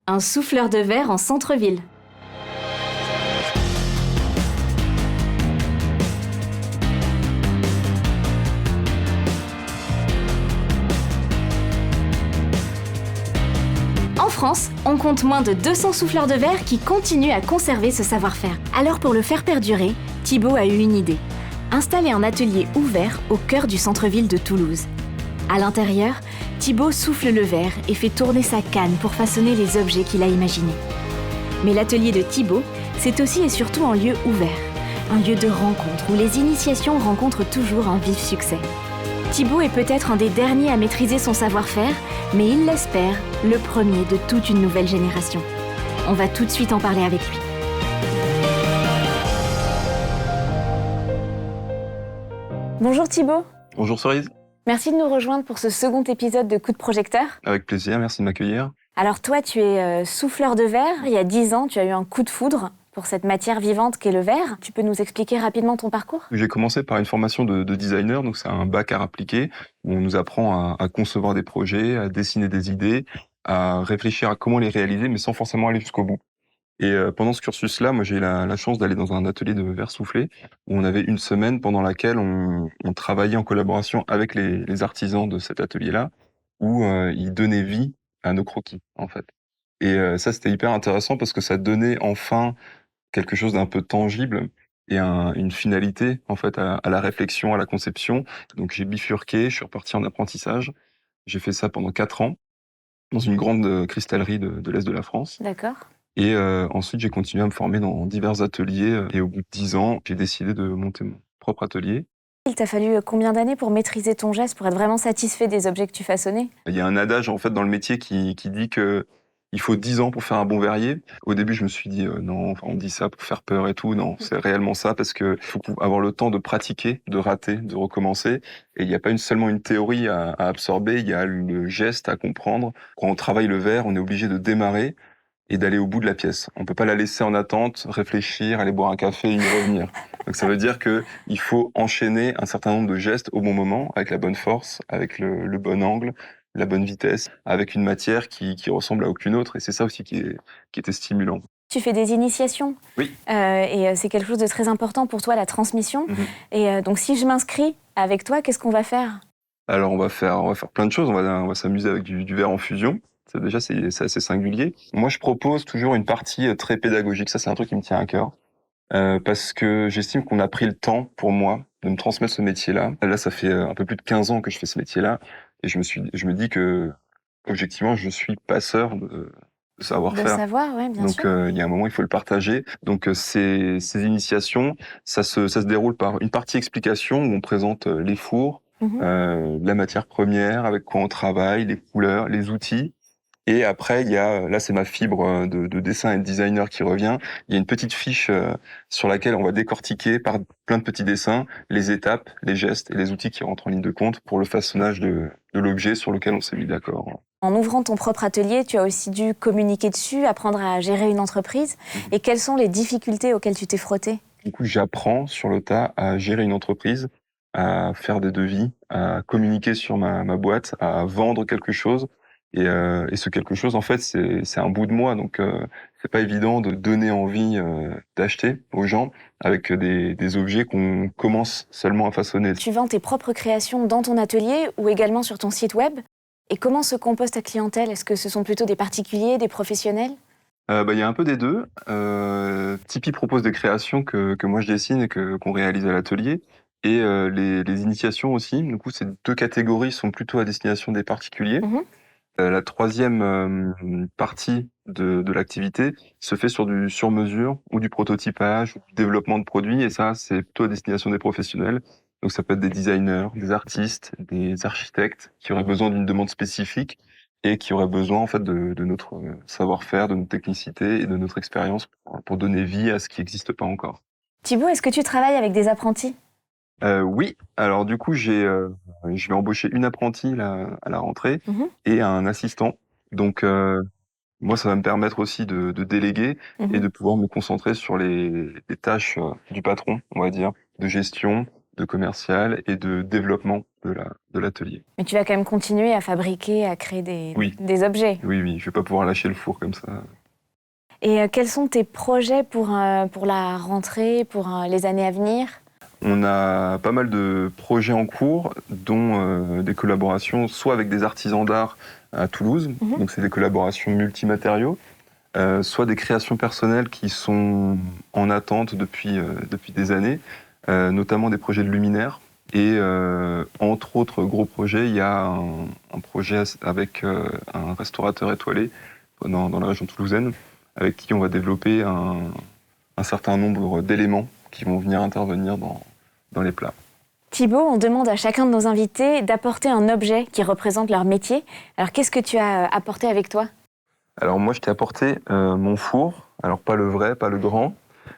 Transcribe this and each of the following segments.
Un souffleur de verre en centre-ville. En France, on compte moins de 200 souffleurs de verre qui continuent à conserver ce savoir-faire. Alors pour le faire perdurer, Thibaut a eu une idée. Installer un atelier ouvert au cœur du centre-ville de Toulouse. À l'intérieur, Thibaut souffle le verre et fait tourner sa canne pour façonner les objets qu'il a imaginés. Mais l'atelier de Thibaut, c'est aussi et surtout un lieu ouvert. Un lieu de rencontre où les initiations rencontrent toujours un vif succès. Thibaut est peut-être un des derniers à maîtriser son savoir-faire, mais il l'espère, le premier de toute une nouvelle génération. On va tout de suite en parler avec lui. Bonjour Thibaut. Bonjour Cerise. Merci de nous rejoindre pour ce second épisode de Coup de projecteur. Avec plaisir, merci de m'accueillir. Alors toi, tu es souffleur de verre. Il y a 10 ans, tu as eu un coup de foudre pour cette matière vivante qu'est le verre. Tu peux nous expliquer rapidement ton parcours ? J'ai commencé par une formation de designer, donc c'est un bac art appliqué, où on nous apprend à concevoir des projets, à dessiner des idées, à réfléchir à comment les réaliser, mais sans forcément aller jusqu'au bout. Et pendant ce cursus-là, moi j'ai eu la chance d'aller dans un atelier de verre soufflé, où on avait une semaine pendant laquelle on travaillait en collaboration avec les artisans de cet atelier-là, où ils donnaient vie à nos croquis, en fait. Et ça, c'était hyper intéressant parce que ça donnait enfin quelque chose d'un peu tangible et une finalité, en fait, à la réflexion, à la conception. Donc j'ai bifurqué, je suis reparti en apprentissage. J'ai fait ça pendant 4 ans, dans une grande cristallerie de l'Est de la France. D'accord. Et ensuite, j'ai continué à me former dans divers ateliers. Et au bout de 10 ans, j'ai décidé de monter mon propre atelier. Il t'a fallu combien d'années pour maîtriser ton geste, pour être vraiment satisfait des objets que tu façonnais ? Il y a un adage, en fait, dans le métier qui dit que il faut 10 ans pour faire un bon verrier. Au début, je me suis dit, non, enfin, on dit ça pour faire peur et tout. Non, c'est réellement ça parce que faut avoir le temps de pratiquer, de rater, de recommencer. Et il n'y a pas seulement une théorie à absorber, il y a le geste à comprendre. Quand on travaille le verre, on est obligé de démarrer et d'aller au bout de la pièce. On peut pas la laisser en attente, réfléchir, aller boire un café et y revenir. Donc ça veut dire que il faut enchaîner un certain nombre de gestes au bon moment, avec la bonne force, avec le bon angle, la bonne vitesse, avec une matière qui ressemble à aucune autre. Et c'est ça aussi qui était stimulant. Tu fais des initiations. Oui. Et c'est quelque chose de très important pour toi, la transmission. Et donc si je m'inscris avec toi, qu'est-ce qu'on va faire ? Alors on va faire plein de choses. On va s'amuser avec du verre en fusion. Ça, déjà, c'est assez singulier. Moi, je propose toujours une partie très pédagogique. Ça, c'est un truc qui me tient à cœur. Parce que j'estime qu'on a pris le temps, pour moi, de me transmettre ce métier-là. Là, ça fait un peu plus de 15 ans que je fais ce métier-là. Et je me dis que, objectivement, je suis passeur de savoir-faire. De savoir, oui, bien sûr. Donc, il y a un moment, il faut le partager. Donc, ces initiations, ça se déroule par une partie explication où on présente les fours, la matière première, avec quoi on travaille, les couleurs, les outils. Et après, il y a, là c'est ma fibre de dessin et de designer qui revient, il y a une petite fiche sur laquelle on va décortiquer par plein de petits dessins les étapes, les gestes et les outils qui rentrent en ligne de compte pour le façonnage de l'objet sur lequel on s'est mis d'accord. En ouvrant ton propre atelier, tu as aussi dû communiquer dessus, apprendre à gérer une entreprise. Et quelles sont les difficultés auxquelles tu t'es frotté ? Du coup, j'apprends sur le tas à gérer une entreprise, à faire des devis, à communiquer sur ma boîte, à vendre quelque chose. Et ce quelque chose, en fait, c'est un bout de moi. Donc, c'est pas évident de donner envie d'acheter aux gens avec des objets qu'on commence seulement à façonner. Tu vends tes propres créations dans ton atelier ou également sur ton site web. Et comment se compose ta clientèle ? Est-ce que ce sont plutôt des particuliers, des professionnels ? Il y a un peu des deux. Tipeee propose des créations que moi je dessine et qu'on réalise à l'atelier. Et les initiations aussi. Du coup, ces deux catégories sont plutôt à destination des particuliers. La troisième partie de l'activité se fait sur du sur-mesure ou du prototypage, ou du développement de produits, et ça, c'est plutôt à destination des professionnels. Donc ça peut être des designers, des artistes, des architectes qui auraient besoin d'une demande spécifique et qui auraient besoin en fait de notre savoir-faire, de notre technicité et de notre expérience pour donner vie à ce qui n'existe pas encore. Thibaut, est-ce que tu travailles avec des apprentis ? Oui, alors du coup, je vais embaucher une apprentie là, à la rentrée et un assistant. Donc, moi, ça va me permettre aussi de déléguer et de pouvoir me concentrer sur les tâches du patron, on va dire, de gestion, de commercial et de développement de l'atelier. Mais tu vas quand même continuer à fabriquer, à créer des objets. Oui, je vais pas pouvoir lâcher le four comme ça. Et quels sont tes projets pour la rentrée, pour les années à venir ? On a pas mal de projets en cours, dont des collaborations soit avec des artisans d'art à Toulouse, donc c'est des collaborations multimatériaux, soit des créations personnelles qui sont en attente depuis des années, notamment des projets de luminaires. Et entre autres gros projets, il y a un projet avec un restaurateur étoilé dans la région toulousaine, avec qui on va développer un certain nombre d'éléments qui vont venir intervenir dans les plats. Thibaut, on demande à chacun de nos invités d'apporter un objet qui représente leur métier. Alors qu'est-ce que tu as apporté avec toi ? Alors moi je t'ai apporté mon four, alors pas le vrai, pas le grand,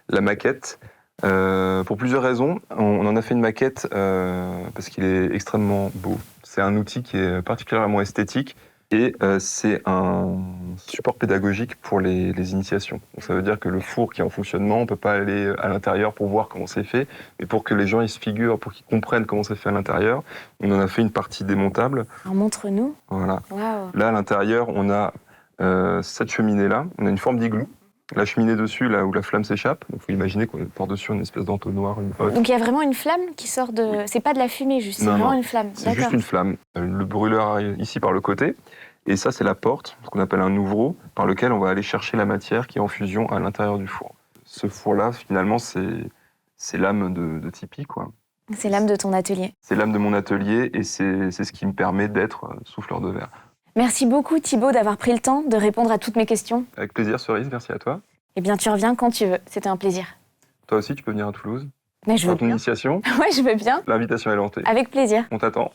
la maquette, pour plusieurs raisons. On en a fait une maquette parce qu'il est extrêmement beau. C'est un outil qui est particulièrement esthétique et c'est un support pédagogique pour les initiations. Donc, ça veut dire que le four qui est en fonctionnement, on ne peut pas aller à l'intérieur pour voir comment c'est fait, mais pour que les gens ils se figurent, pour qu'ils comprennent comment c'est fait à l'intérieur, on en a fait une partie démontable. Alors montre-nous. Voilà. Wow. Là à l'intérieur, on a cette cheminée-là, on a une forme d'igloo. La cheminée dessus, là où la flamme s'échappe, il faut imaginer qu'on porte dessus une espèce d'entonnoir, une hotte. Donc il y a vraiment une flamme qui sort de... Oui. C'est pas de la fumée juste, c'est vraiment une flamme. C'est juste une flamme. Le brûleur arrive ici par le côté, et ça c'est la porte, ce qu'on appelle un ouvreau, par lequel on va aller chercher la matière qui est en fusion à l'intérieur du four. Ce four-là, finalement, c'est l'âme de Tipeee, quoi. C'est l'âme de ton atelier. C'est l'âme de mon atelier, et c'est ce qui me permet d'être souffleur de verre. Merci beaucoup Thibaut d'avoir pris le temps de répondre à toutes mes questions. Avec plaisir Cerise, merci à toi. Eh bien tu reviens quand tu veux, c'était un plaisir. Toi aussi tu peux venir à Toulouse. Mais je veux pour ton initiation. Ouais, je veux bien. L'invitation est lancée. Avec plaisir. On t'attend.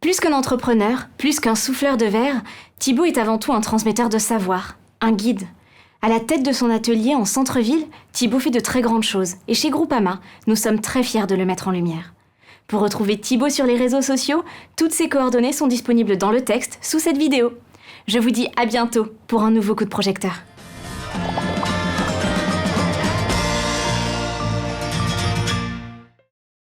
Plus qu'un entrepreneur, plus qu'un souffleur de verre, Thibaut est avant tout un transmetteur de savoir, un guide. À la tête de son atelier en centre-ville, Thibaut fait de très grandes choses. Et chez Groupama, nous sommes très fiers de le mettre en lumière. Pour retrouver Thibaut sur les réseaux sociaux, toutes ses coordonnées sont disponibles dans le texte sous cette vidéo. Je vous dis à bientôt pour un nouveau coup de projecteur.